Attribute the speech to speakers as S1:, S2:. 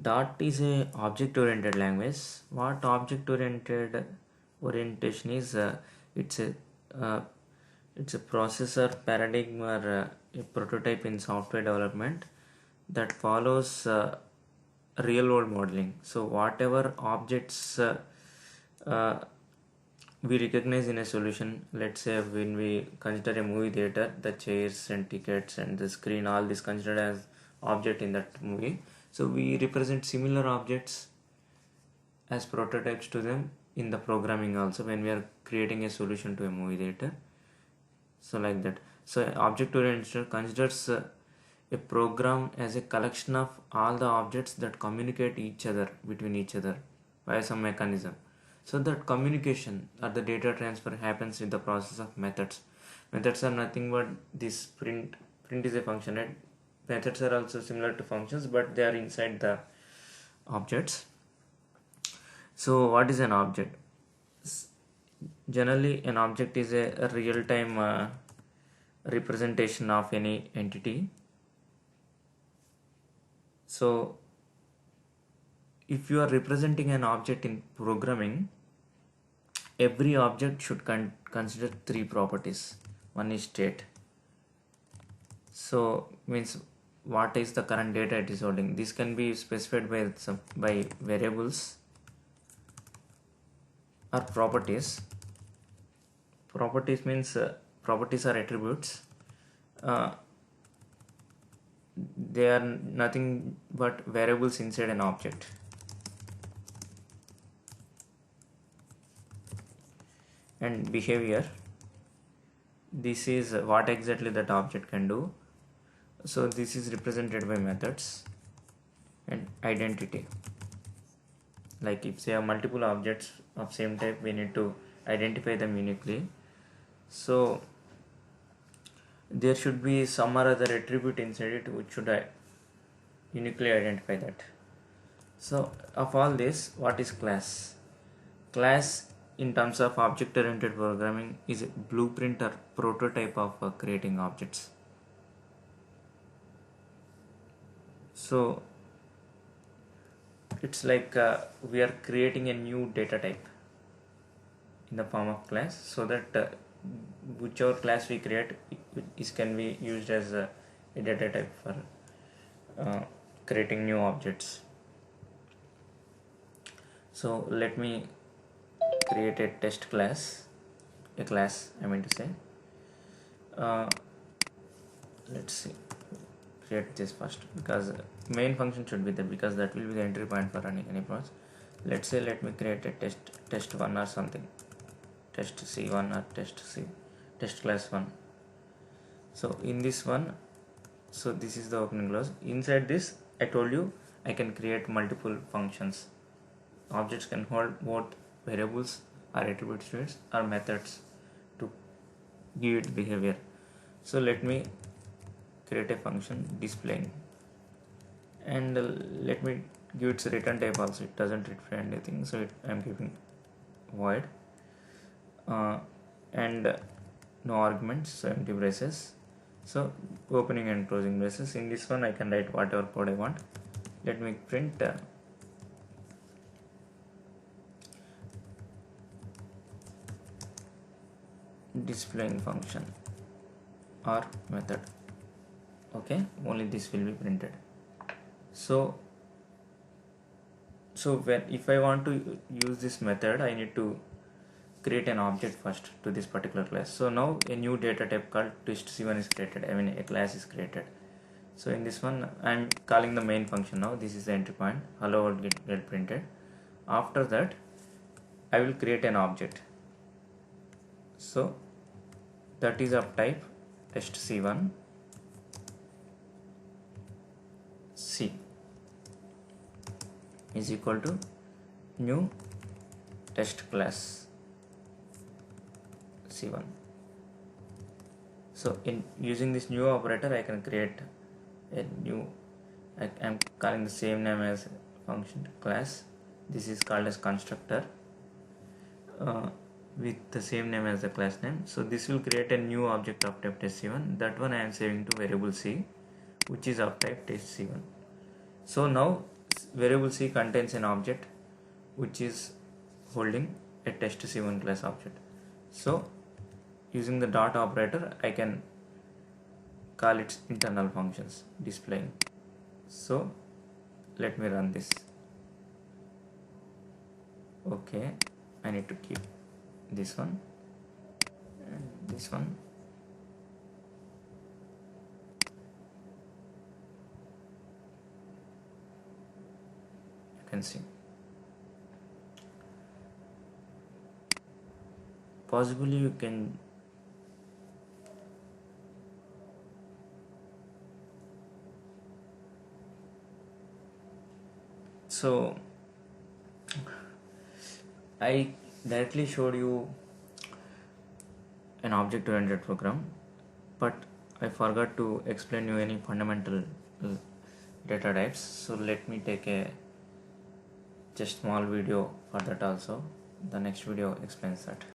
S1: Dart is a object-oriented language. What object-oriented orientation is? It's a uh, it's a processor paradigm or a prototype in software development that follows real-world modeling. So whatever objects uh, we recognize in a solution, let's say when we consider a movie theater, the chairs and tickets and the screen, all this considered as object in that movie. So we represent similar objects as prototypes to them in the programming also when we are creating a solution to a movie theater. So like that. So object oriented considers a program as a collection of all the objects that communicate each other between each other by some mechanism. So that communication or the data transfer happens with the process of methods. Methods are nothing but this print. Print is a function, right? Methods are also similar to functions, but they are inside the objects. So what is an object? Generally, an object is a real-time representation of any entity. So if you are representing an object in programming, every object should consider three properties. One is state. So means what is the current data it is holding. This can be specified by variables or properties. Properties means properties are attributes. They are nothing but variables inside an object. And behavior, this is what exactly that object can do. So this is represented by methods. And identity, like if there are multiple objects of same type, we need to identify them uniquely. So there should be some or other attribute inside it which should uniquely identify that. So of all this, what is class? Class in terms of object oriented programming is a blueprint or prototype of creating objects. So it's like we are creating a new data type in the form of class, so that whichever class we create is can be used as a data type for creating new objects. So let me create a test class, a class I mean to say. Let's see, create this first, because main function should be there, because that will be the entry point for running any process. Let's say let me create a test1 or something, test c1 or test class 1. So in this one, so this is the opening clause. Inside this, I told you I can create multiple functions. Objects can hold both variables or attribute states or methods to give it behavior. So let me create a function displaying, and let me give its return type also. It doesn't return anything, so I am keeping void and no arguments, so empty braces. So opening and closing braces. In this one I can write whatever code I want. Let me print displaying function or method. Okay, only this will be printed. So when if I want to use this method, I need to create an object first to this particular class. So now a new data type called test1 is created. I mean a class is created. So in this one I'm calling the main function now. This is the entry point. Hello world get printed. After that I will create an object. So that is of type test1 c is equal to new test class c1. So in using this new operator, I can create a new, I am calling the same name as function class. This is called as constructor with the same name as the class name. So this will create a new object of type test1. That one I am saving to variable c, which is of type test1. So now variable C contains an object which is holding a test C1 class object. So using the dot operator I can call its internal functions displaying. So let me run this. Okay, I need to keep this one and this one. You can see possibly you can so I directly showed you an object oriented program, but I forgot to explain you any fundamental data types. So let me take a just small video for that also. The next video explains that.